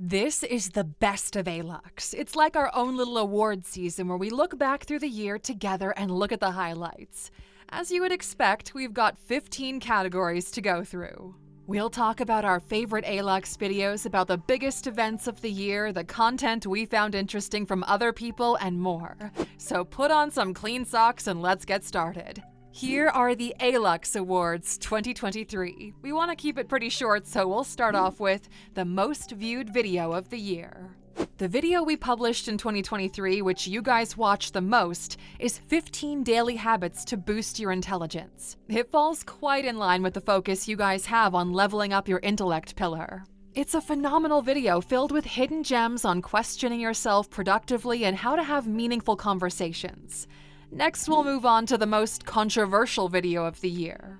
This is the best of Alux. It's like our own little award season where we look back through the year together and look at the highlights. As you would expect, we've got 15 categories to go through. We'll talk about our favorite Alux videos, about the biggest events of the year, the content we found interesting from other people, and more. So put on some clean socks and let's get started. Here are the Alux Awards 2023. We want to keep it pretty short, so we'll start off with the most viewed video of the year. The video we published in 2023, which you guys watch the most, is 15 daily habits to boost your intelligence. It falls quite in line with the focus you guys have on leveling up your intellect pillar. It's a phenomenal video filled with hidden gems on questioning yourself productively and how to have meaningful conversations. Next, we'll move on to the most controversial video of the year.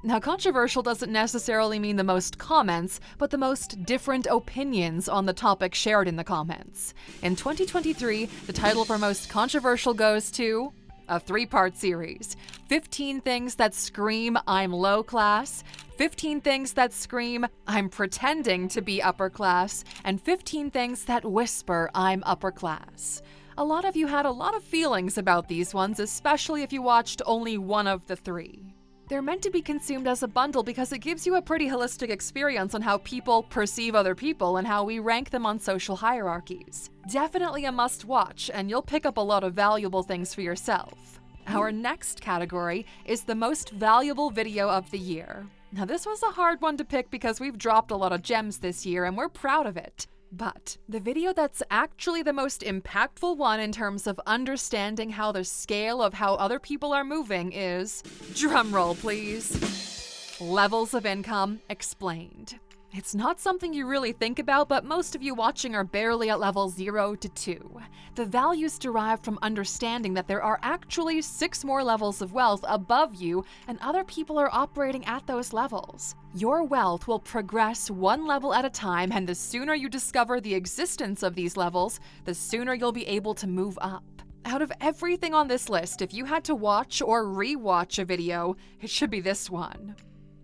Now, controversial doesn't necessarily mean the most comments, but the most different opinions on the topic shared in the comments. In 2023, the title for most controversial goes to a 3-part series. 15 things that scream I'm low class, 15 things that scream I'm pretending to be upper class, and 15 things that whisper I'm upper class. A lot of you had a lot of feelings about these ones, especially if you watched only one of the 3. They're meant to be consumed as a bundle because it gives you a pretty holistic experience on how people perceive other people and how we rank them on social hierarchies. Definitely a must-watch, and you'll pick up a lot of valuable things for yourself. Our next category is the most valuable video of the year. Now, this was a hard one to pick because we've dropped a lot of gems this year, and we're proud of it. But the video that's actually the most impactful one in terms of understanding how the scale of how other people are moving is, drumroll please, levels of income explained. It's not something you really think about, but most of you watching are barely at level 0 to 2. The values derive from understanding that there are actually 6 more levels of wealth above you, and other people are operating at those levels. Your wealth will progress 1 level at a time, and the sooner you discover the existence of these levels, the sooner you'll be able to move up. Out of everything on this list, if you had to watch or re-watch a video, it should be this one.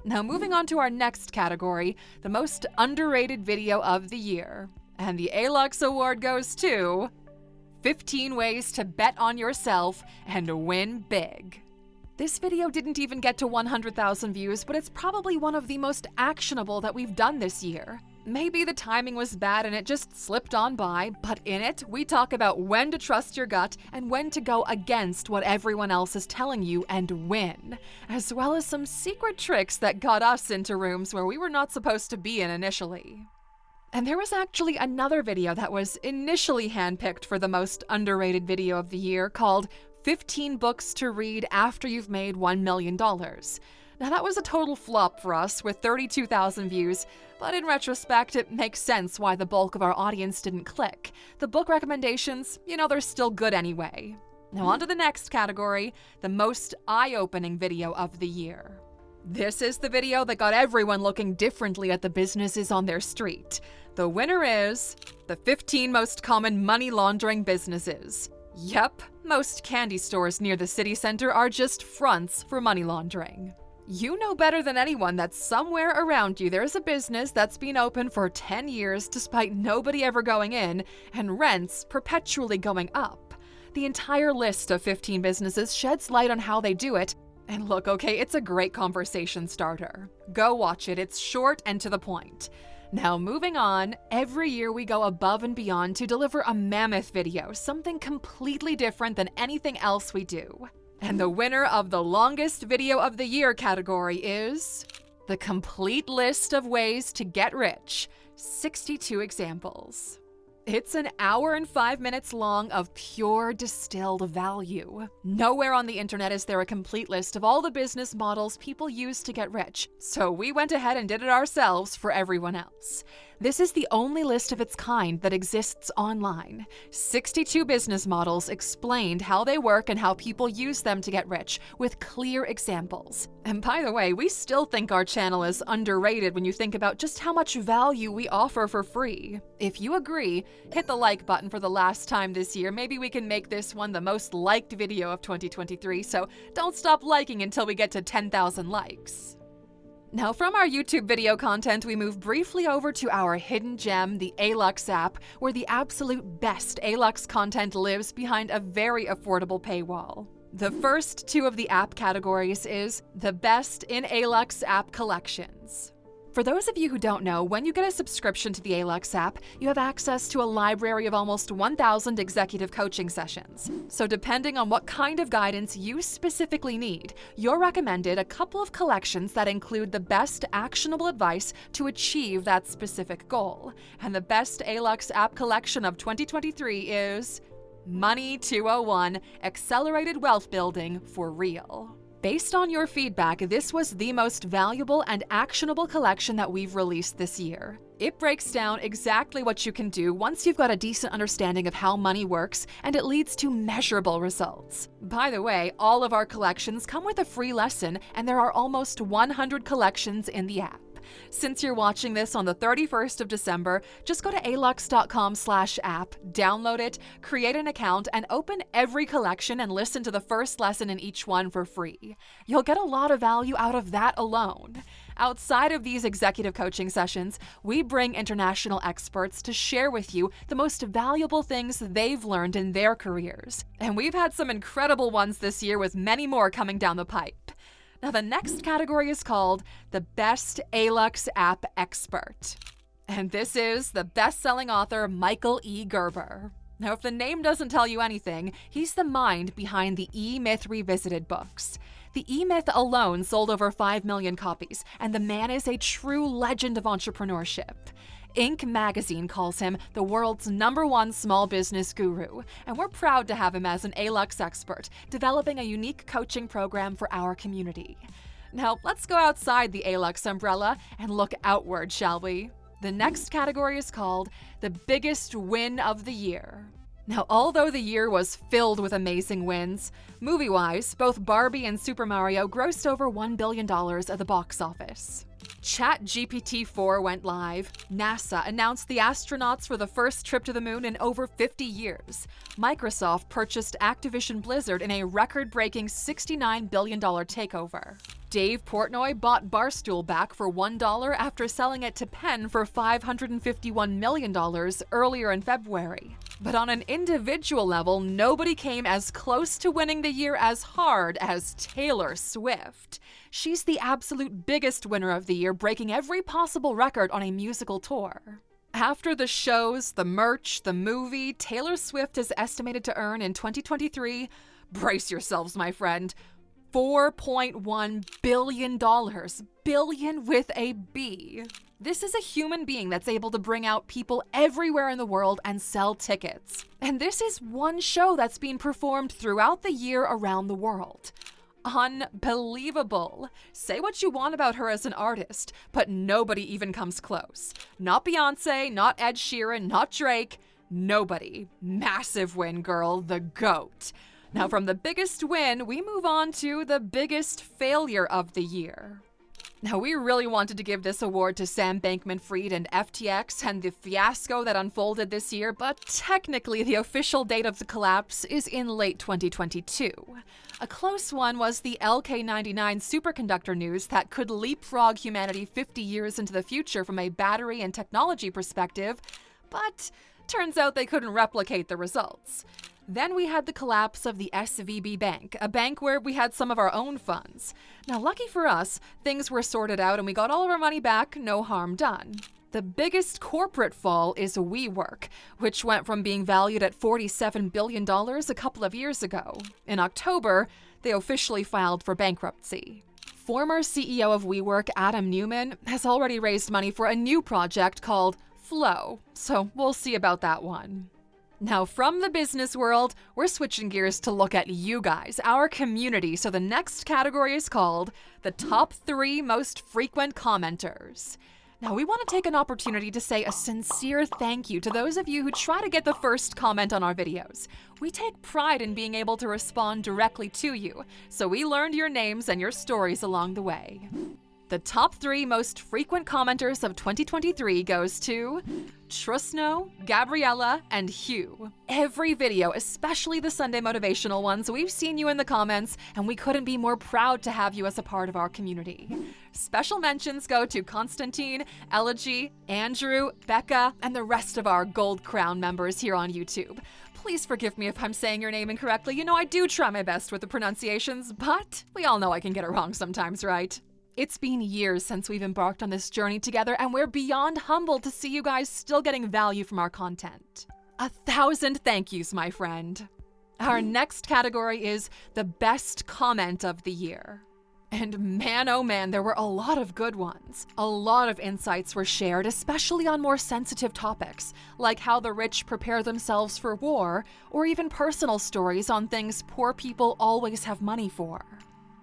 Now, moving on to our next category, the most underrated video of the year. And the Alux Award goes to 15 ways to bet on yourself and win big. This video didn't even get to 100,000 views, but it's probably one of the most actionable that we've done this year. Maybe the timing was bad and it just slipped on by, but in it, we talk about when to trust your gut and when to go against what everyone else is telling you and win, as well as some secret tricks that got us into rooms where we were not supposed to be in initially. And there was actually another video that was initially handpicked for the most underrated video of the year called 15 Books to Read After You've Made $1 Million. Now, that was a total flop for us with 32,000 views, but in retrospect, it makes sense why the bulk of our audience didn't click. The book recommendations, they're still good anyway. Now, on to the next category, the most eye-opening video of the year. This is the video that got everyone looking differently at the businesses on their street. The winner is the 15 most common money laundering businesses. Yep, most candy stores near the city center are just fronts for money laundering. You know better than anyone that somewhere around you there's a business that's been open for 10 years despite nobody ever going in, and rents perpetually going up. The entire list of 15 businesses sheds light on how they do it, and look, okay, it's a great conversation starter. Go watch it, it's short and to the point. Now, moving on, every year we go above and beyond to deliver a mammoth video, something completely different than anything else we do. And the winner of the longest video of the year category is the complete list of ways to get rich, 62 examples. It's an hour and 5 minutes long of pure distilled value. Nowhere on the internet is there a complete list of all the business models people use to get rich, so we went ahead and did it ourselves for everyone else. This is the only list of its kind that exists online. 62 business models explained how they work and how people use them to get rich, with clear examples. And by the way, we still think our channel is underrated when you think about just how much value we offer for free. If you agree, hit the like button for the last time this year. Maybe we can make this one the most liked video of 2023, so don't stop liking until we get to 10,000 likes. Now, from our YouTube video content, we move briefly over to our hidden gem, the Alux app, where the absolute best Alux content lives behind a very affordable paywall. The first two of the app categories is the best in Alux app collections. For those of you who don't know, when you get a subscription to the Alux app, you have access to a library of almost 1,000 executive coaching sessions. So depending on what kind of guidance you specifically need, you're recommended a couple of collections that include the best actionable advice to achieve that specific goal. And the best Alux app collection of 2023 is Money 201: Accelerated Wealth Building for Real. Based on your feedback, this was the most valuable and actionable collection that we've released this year. It breaks down exactly what you can do once you've got a decent understanding of how money works, and it leads to measurable results. By the way, all of our collections come with a free lesson, and there are almost 100 collections in the app. Since you're watching this on the 31st of December, just go to Alux.com/app, download it, create an account, and open every collection and listen to the first lesson in each one for free. You'll get a lot of value out of that alone. Outside of these executive coaching sessions, we bring international experts to share with you the most valuable things they've learned in their careers. And we've had some incredible ones this year, with many more coming down the pipe. Now, the next category is called the Best Alux App Expert. And this is the best-selling author Michael E. Gerber. Now, if the name doesn't tell you anything, he's the mind behind the E-Myth Revisited books. The E-Myth alone sold over 5 million copies, and the man is a true legend of entrepreneurship. Inc. magazine calls him the world's #1 small business guru, and we're proud to have him as an Alux expert, developing a unique coaching program for our community. Now, let's go outside the Alux umbrella and look outward, shall we? The next category is called the Biggest Win of the Year. Now, although the year was filled with amazing wins, movie-wise, both Barbie and Super Mario grossed over $1 billion at the box office. ChatGPT-4 went live. NASA announced the astronauts for the first trip to the moon in over 50 years. Microsoft purchased Activision Blizzard in a record-breaking $69 billion takeover. Dave Portnoy bought Barstool back for $1 after selling it to Penn for $551 million earlier in February. But on an individual level, nobody came as close to winning the year as hard as Taylor Swift. She's the absolute biggest winner of the year, breaking every possible record on a musical tour. After the shows, the merch, the movie, Taylor Swift is estimated to earn in 2023, brace yourselves, my friend, $4.1 billion. Billion with a B. This is a human being that's able to bring out people everywhere in the world and sell tickets. And this is one show that's being performed throughout the year around the world. Unbelievable. Say what you want about her as an artist, but nobody even comes close. Not Beyonce, not Ed Sheeran, not Drake. Nobody. Massive win, girl. The GOAT. Now, from the biggest win, we move on to the biggest failure of the year. Now, we really wanted to give this award to Sam Bankman-Fried and FTX and the fiasco that unfolded this year, but technically the official date of the collapse is in late 2022. A close one was the LK99 superconductor news that could leapfrog humanity 50 years into the future from a battery and technology perspective, but turns out they couldn't replicate the results. Then we had the collapse of the SVB Bank, a bank where we had some of our own funds. Now, lucky for us, things were sorted out and we got all of our money back, no harm done. The biggest corporate fall is WeWork, which went from being valued at $47 billion a couple of years ago. In October, they officially filed for bankruptcy. Former CEO of WeWork, Adam Neumann, has already raised money for a new project called Flow, so we'll see about that one. Now, from the business world, we're switching gears to look at you guys, our community, so the next category is called the Top 3 Most Frequent Commenters. Now, we want to take an opportunity to say a sincere thank you to those of you who try to get the first comment on our videos. We take pride in being able to respond directly to you, so we learned your names and your stories along the way. The top 3 most frequent commenters of 2023 goes to Trusno, Gabriella, and Hugh. Every video, especially the Sunday motivational ones, we've seen you in the comments, and we couldn't be more proud to have you as a part of our community. Special mentions go to Constantine, Elegy, Andrew, Becca, and the rest of our Gold Crown members here on YouTube. Please forgive me if I'm saying your name incorrectly. You know, I do try my best with the pronunciations, but we all know I can get it wrong sometimes, right? It's been years since we've embarked on this journey together, and we're beyond humbled to see you guys still getting value from our content. 1,000 thank yous, my friend. Our next category is the best comment of the year. And man, oh man, there were a lot of good ones. A lot of insights were shared, especially on more sensitive topics, like how the rich prepare themselves for war, or even personal stories on things poor people always have money for.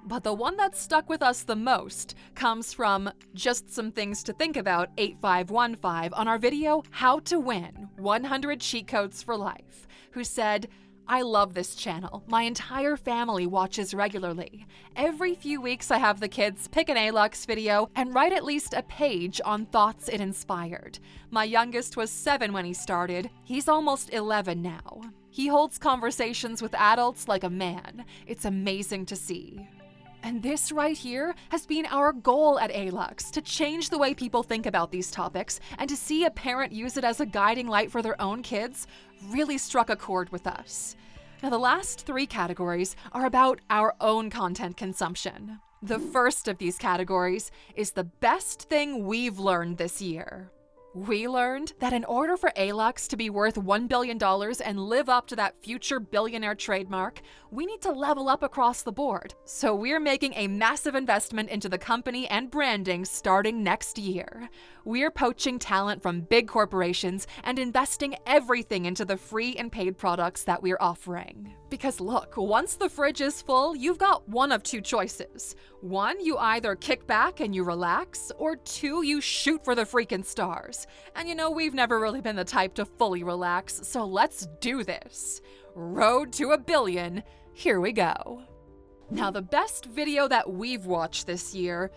But the one that stuck with us the most comes from Just Some Things to Think About 8515 on our video, How to Win 100 Cheat Codes for Life, who said, I love this channel. My entire family watches regularly. Every few weeks I have the kids pick an Alux video and write at least a page on thoughts it inspired. My youngest was 7 when he started. He's almost 11 now. He holds conversations with adults like a man. It's amazing to see. And this right here has been our goal at Alux, to change the way people think about these topics, and to see a parent use it as a guiding light for their own kids really struck a chord with us. Now, the last 3 categories are about our own content consumption. The first of these categories is the best thing we've learned this year. We learned that in order for Alux to be worth $1 billion and live up to that future billionaire trademark, we need to level up across the board. So we're making a massive investment into the company and branding starting next year. We're poaching talent from big corporations and investing everything into the free and paid products that we're offering. Because look, once the fridge is full, you've got one of 2 choices. 1, you either kick back and you relax, or 2, you shoot for the freaking stars. And you know, we've never really been the type to fully relax, so let's do this. Road to $1 billion, here we go. Now, the best video that we've watched this year,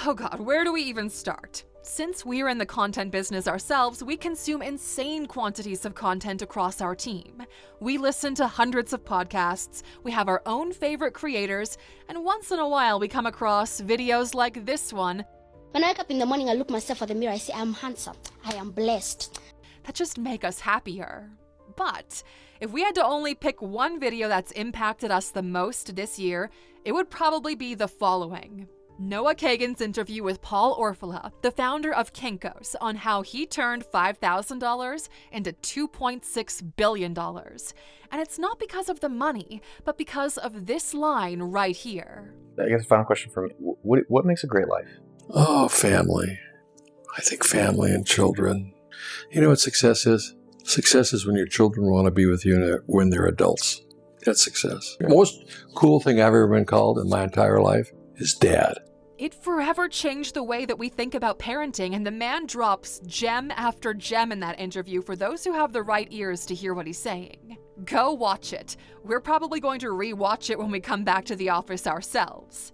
oh god, where do we even start? Since we're in the content business ourselves, we consume insane quantities of content across our team. We listen to hundreds of podcasts, we have our own favorite creators, and once in a while we come across videos like this one. When I wake up in the morning, I look myself at the mirror, I say, I'm handsome, I am blessed. That just make us happier. But if we had to only pick one video that's impacted us the most this year, it would probably be the following. Noah Kagan's interview with Paul Orfalea, the founder of Kinko's, on how he turned $5,000 into $2.6 billion. And it's not because of the money, but because of this line right here. I guess the final question for me, what makes a great life? Oh, family. I think family and children. You know what success is? Success is when your children want to be with you when they're adults. That's success. The most cool thing I've ever been called in my entire life is dad. It forever changed the way that we think about parenting, and the man drops gem after gem in that interview for those who have the right ears to hear what he's saying. Go watch it. We're probably going to re-watch it when we come back to the office ourselves.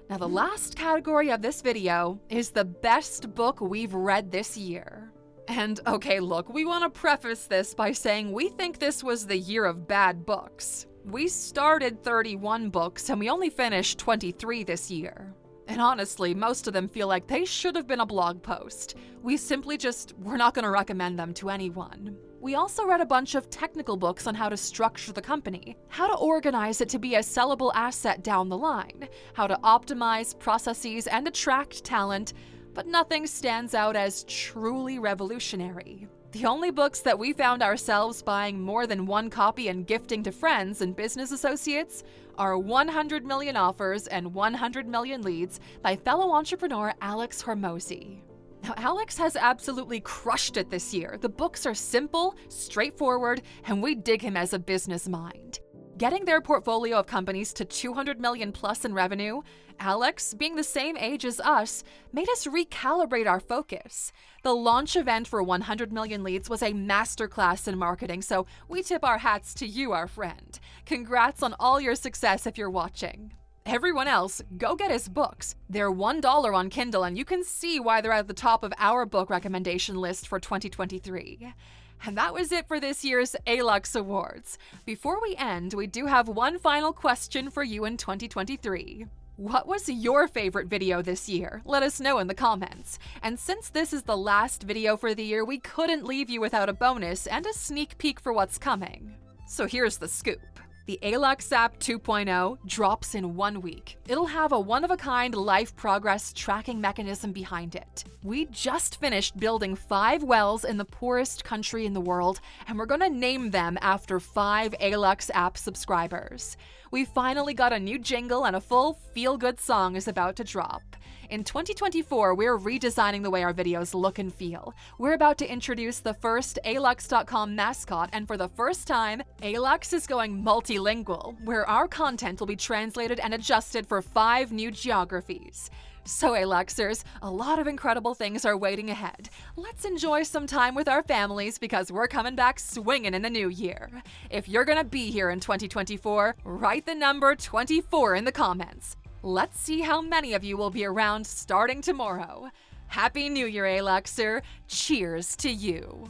Now, the last category of this video is the best book we've read this year. And okay, look, we want to preface this by saying we think this was the year of bad books. We started 31 books and we only finished 23 this year. And honestly, most of them feel like they should have been a blog post. We simply we're not going to recommend them to anyone. We also read a bunch of technical books on how to structure the company, how to organize it to be a sellable asset down the line, how to optimize processes and attract talent, but nothing stands out as truly revolutionary. The only books that we found ourselves buying more than one copy and gifting to friends and business associates are 100 Million Offers and 100 Million Leads by fellow entrepreneur Alux Hormozi. Now, Alux has absolutely crushed it this year. The books are simple, straightforward, and we dig him as a business mind. Getting their portfolio of companies to 200 million plus in revenue, Alux, being the same age as us, made us recalibrate our focus. The launch event for 100 Million Leads was a masterclass in marketing, so we tip our hats to you, our friend. Congrats on all your success if you're watching. Everyone else, go get his books. They're $1 on Kindle, and you can see why they're at the top of our book recommendation list for 2023. And that was it for this year's Alux Awards. Before we end, we do have one final question for you in 2023. What was your favorite video this year? Let us know in the comments. And since this is the last video for the year, we couldn't leave you without a bonus and a sneak peek for what's coming. So here's the scoop. The Alux app 2.0 drops in 1 week. It'll have a one-of-a-kind life progress tracking mechanism behind it. We just finished building 5 wells in the poorest country in the world, and we're gonna name them after 5 Alux app subscribers. We finally got a new jingle, and a full feel-good song is about to drop. In 2024, we're redesigning the way our videos look and feel. We're about to introduce the first Alux.com mascot, and for the first time, Alux is going multilingual, where our content will be translated and adjusted for 5 new geographies. So Aluxers, a lot of incredible things are waiting ahead. Let's enjoy some time with our families because we're coming back swinging in the new year. If you're gonna be here in 2024, write the number 24 in the comments. Let's see how many of you will be around starting tomorrow. Happy New Year, Aluxer! Cheers to you!